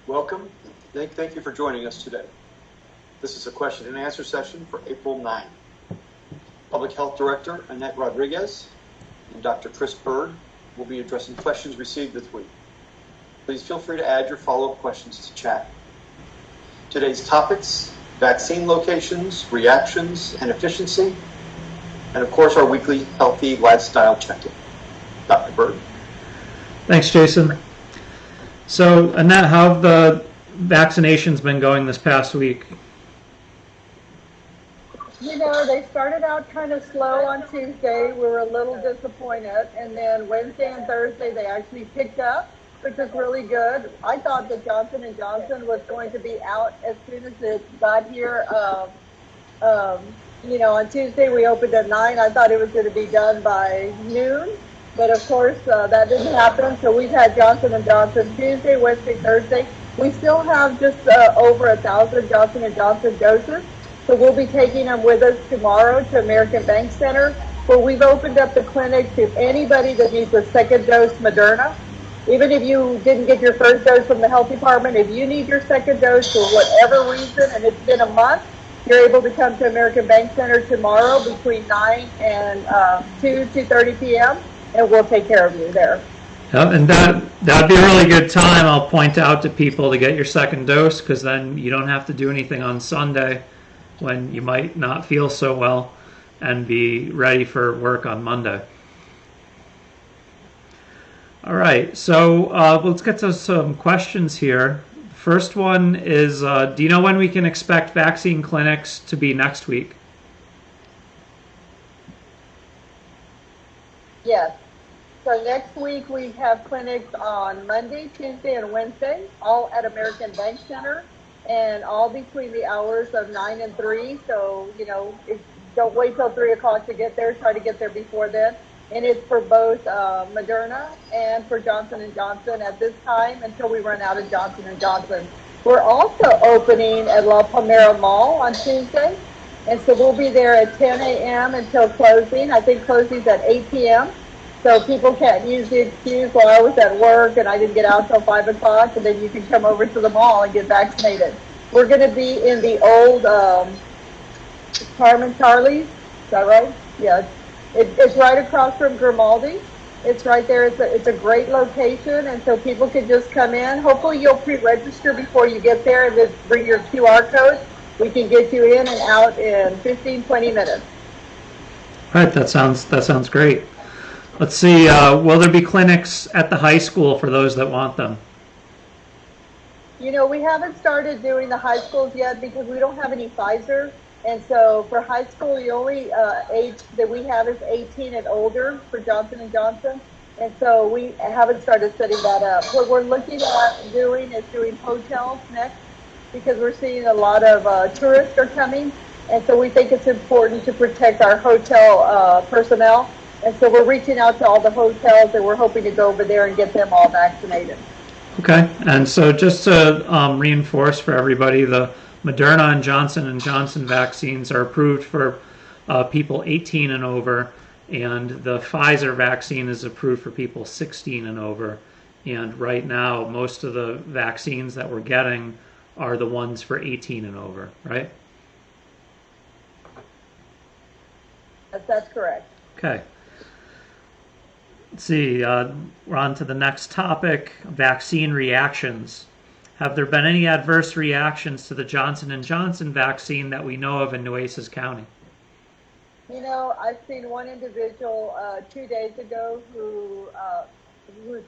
Welcome. Thank you for joining us today. This is a question and answer session for April 9. Public Health Director Annette Rodriguez and Dr. Chris Bird will be addressing questions received this week. Please feel free to add your follow-up questions to chat. Today's topics: vaccine locations, reactions, and efficiency, and of course our weekly healthy lifestyle check-in. Dr. Bird. Thanks, Jason. So, Annette, how have the vaccinations been going this past week? You know, they started out kind of slow on Tuesday. We were a little disappointed. And then Wednesday and Thursday, they actually picked up, which was really good. I thought that Johnson & Johnson was going to be out as soon as it got here. On Tuesday, we opened at 9. I thought it was going to be done by noon. But, of course, that didn't happen. So we've had Johnson & Johnson Tuesday, Wednesday, Thursday. We still have just over 1,000 Johnson & Johnson doses. So we'll be taking them with us tomorrow to American Bank Center, where we've opened up the clinic to anybody that needs a second dose Moderna. Even if you didn't get your first dose from the health department, if you need your second dose for whatever reason, and it's been a month, you're able to come to American Bank Center tomorrow between 9 and 2:30 p.m., and we'll take care of you there. Yep, and that'd be a really good time, I'll point out to people, to get your second dose, because then you don't have to do anything on Sunday when you might not feel so well, and be ready for work on Monday. All right, so let's get to some questions here. First one is, do you know when we can expect vaccine clinics to be next week? Yes. So next week we have clinics on Monday, Tuesday, and Wednesday, all at American Bank Center, and all between the hours of 9 and 3. So, don't wait till 3 o'clock to get there. Try to get there before then. And it's for both Moderna and for Johnson & Johnson at this time until we run out of Johnson & Johnson. We're also opening at La Palmera Mall on Tuesday. And so we'll be there at 10 a.m. until closing. I think closing's at 8 p.m. So people can't use the excuse, well, I was at work and I didn't get out till 5 o'clock, and then you can come over to the mall and get vaccinated. We're going to be in the old Carmen Charlie's. Is that right? Yeah. It's right across from Grimaldi. It's right there. It's a great location, and so people can just come in. Hopefully you'll pre-register before you get there, and then bring your QR code. We can get you in and out in 15, 20 minutes. All right, that sounds great. Let's see, will there be clinics at the high school for those that want them? We haven't started doing the high schools yet because we don't have any Pfizer. And so for high school, the only age that we have is 18 and older for Johnson & Johnson. And so we haven't started setting that up. What we're looking at doing is doing hotels next, because we're seeing a lot of tourists are coming. And so we think it's important to protect our hotel personnel. And so we're reaching out to all the hotels, and we're hoping to go over there and get them all vaccinated. Okay, and so just to reinforce for everybody, the Moderna and Johnson & Johnson vaccines are approved for people 18 and over, and the Pfizer vaccine is approved for people 16 and over. And right now, most of the vaccines that we're getting are the ones for 18 and over, right? That's correct. Okay. Let's see, we're on to the next topic, vaccine reactions. Have there been any adverse reactions to the Johnson & Johnson vaccine that we know of in Nueces County? I've seen one individual 2 days ago who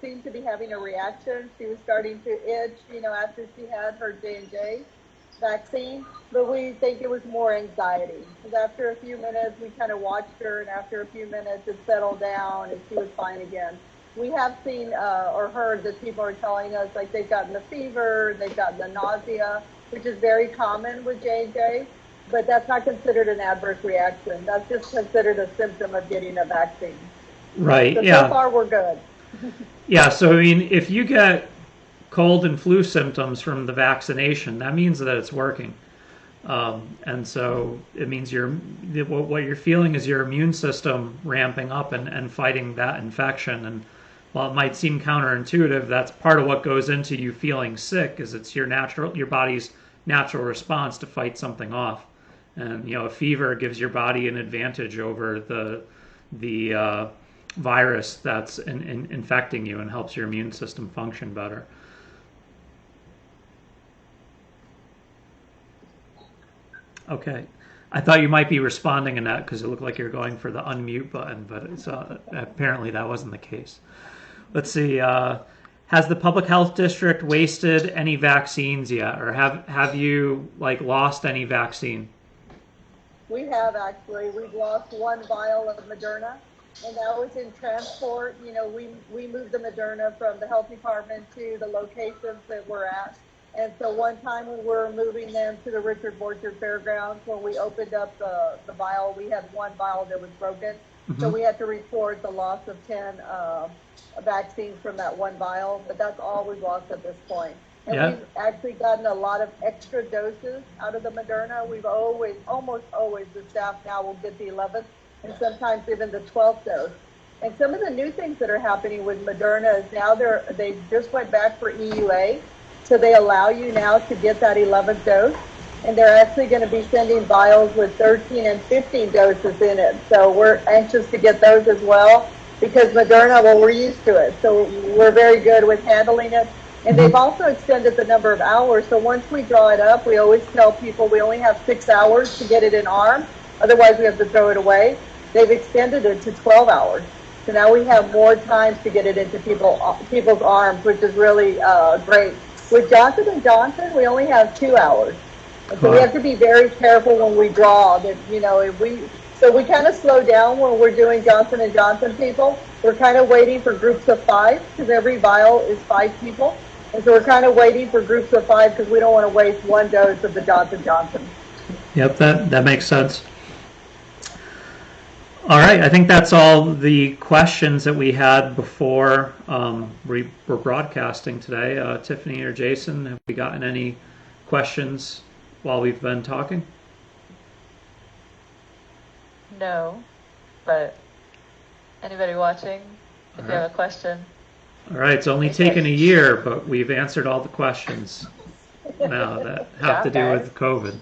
seemed to be having a reaction. She was starting to itch, after she had her J&J vaccine, but we think it was more anxiety. Because after a few minutes, we kind of watched her, and after a few minutes, it settled down, and she was fine again. We have seen or heard that people are telling us like they've gotten the fever, they've gotten the nausea, which is very common with J&J, but that's not considered an adverse reaction. That's just considered a symptom of getting a vaccine. Right, so, yeah. So far, we're good. Yeah, so I mean, if you get cold and flu symptoms from the vaccination, that means that it's working. And so it means what you're feeling is your immune system ramping up and fighting that infection. And while it might seem counterintuitive, that's part of what goes into you feeling sick. Is it's your body's natural response to fight something off, and a fever gives your body an advantage over the virus that's infecting you and helps your immune system function better. Okay. I thought you might be responding, Annette, because it looked like you're going for the unmute button, but apparently that wasn't the case. Let's see. Has the public health district wasted any vaccines yet, or have you lost any vaccine? We have actually. We've lost one vial of Moderna, and that was in transport. We moved the Moderna from the health department to the locations that we're at. And so one time when we were moving them to the Richard Borchard Fairgrounds, when we opened up the vial, we had one vial that was broken. Mm-hmm. So we had to report the loss of 10 vaccines from that one vial, but that's all we've lost at this point. And we've actually gotten a lot of extra doses out of the Moderna. We've almost always, the staff now will get the 11th and sometimes even the 12th dose. And some of the new things that are happening with Moderna is now they just went back for EUA. So they allow you now to get that 11th dose, and they're actually going to be sending vials with 13 and 15 doses in it. So we're anxious to get those as well because Moderna, well, we're used to it. So we're very good with handling it. And they've also extended the number of hours. So once we draw it up, we always tell people we only have 6 hours to get it in arm. Otherwise, we have to throw it away. They've extended it to 12 hours. So now we have more time to get it into people's arms, which is really great. With Johnson & Johnson, we only have 2 hours. And so we have to be very careful when we draw that, so we kind of slow down when we're doing Johnson & Johnson people. We're kind of waiting for groups of 5 because every vial is 5 people. And so we're kind of waiting for groups of 5 because we don't want to waste one dose of the Johnson & Johnson. Yep, that makes sense. All right, I think that's all the questions that we had before we were broadcasting today. Tiffany or Jason, have we gotten any questions while we've been talking? No, but anybody watching, if you have a question. All right, it's only taken a year, but we've answered all the questions now that have to do with COVID.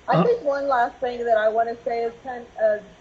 I think one last thing that I want to say is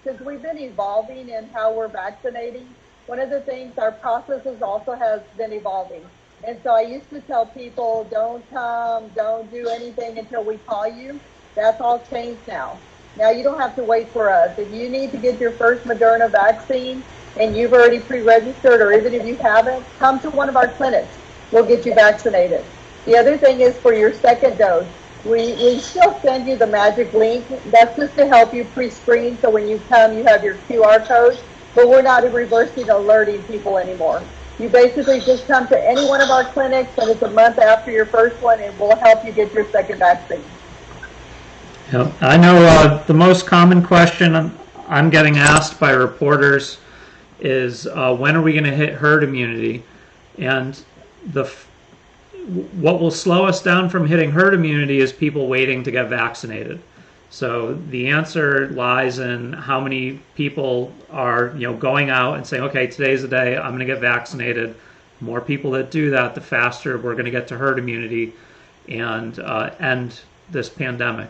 since we've been evolving in how we're vaccinating, one of the things, our processes also has been evolving. And so I used to tell people, don't come, don't do anything until we call you. That's all changed now. Now you don't have to wait for us. If you need to get your first Moderna vaccine and you've already pre-registered, or even if you haven't, come to one of our clinics. We'll get you vaccinated. The other thing is for your second dose. We still send you the magic link. That's just to help you pre-screen, so when you come, you have your QR code. But we're not reversing alerting people anymore. You basically just come to any one of our clinics, and it's a month after your first one, and we'll help you get your second vaccine. Yep. I know the most common question I'm getting asked by reporters is when are we going to hit herd immunity? And what will slow us down from hitting herd immunity is people waiting to get vaccinated. So the answer lies in how many people are, going out and saying, okay, today's the day, I'm going to get vaccinated. The more people that do that, the faster we're going to get to herd immunity and end this pandemic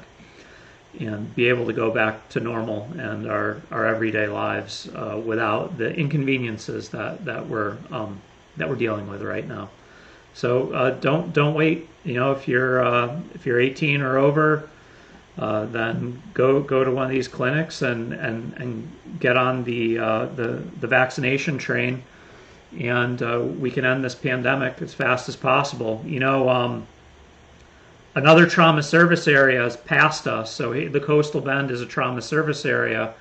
and be able to go back to normal and our everyday lives without the inconveniences that we're dealing with right now. So don't wait. If you're 18 or over, then go to one of these clinics and get on the vaccination train, and we can end this pandemic as fast as possible. Another trauma service area is past us. So the Coastal Bend is a trauma service area,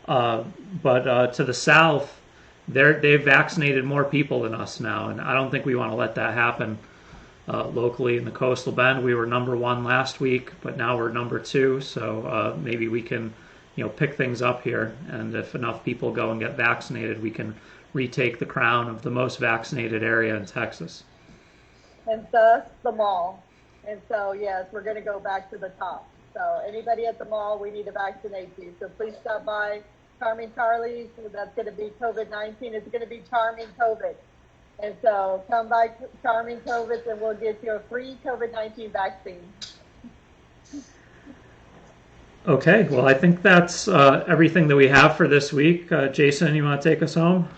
but to the south, they've vaccinated more people than us now, and I don't think we want to let that happen locally in the Coastal Bend. We were number 1 last week, but now we're number 2, so maybe we can pick things up here, and if enough people go and get vaccinated, we can retake the crown of the most vaccinated area in Texas. And thus the mall. And so, yes, we're going to go back to the top. So anybody at the mall, we need to vaccinate you. So please stop by. Charming Charlie, so that's going to be COVID-19. It's going to be Charming COVID. And so come by Charming COVID and we'll get you a free COVID-19 vaccine. Okay, well, I think that's everything that we have for this week. Jason, you want to take us home?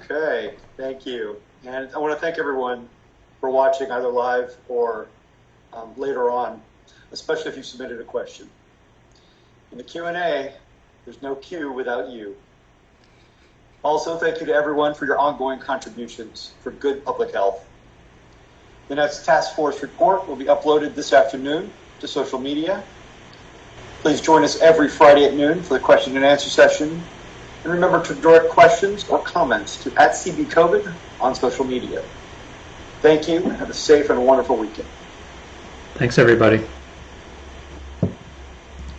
Okay, thank you. And I want to thank everyone for watching either live or later on, especially if you submitted a question. In the Q&A, there's no Q without you. Also, thank you to everyone for your ongoing contributions for good public health. The next task force report will be uploaded this afternoon to social media. Please join us every Friday at noon for the question and answer session. And remember to direct questions or comments to @CBCovid on social media. Thank you. Have a safe and wonderful weekend. Thanks, everybody.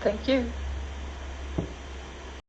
Thank you.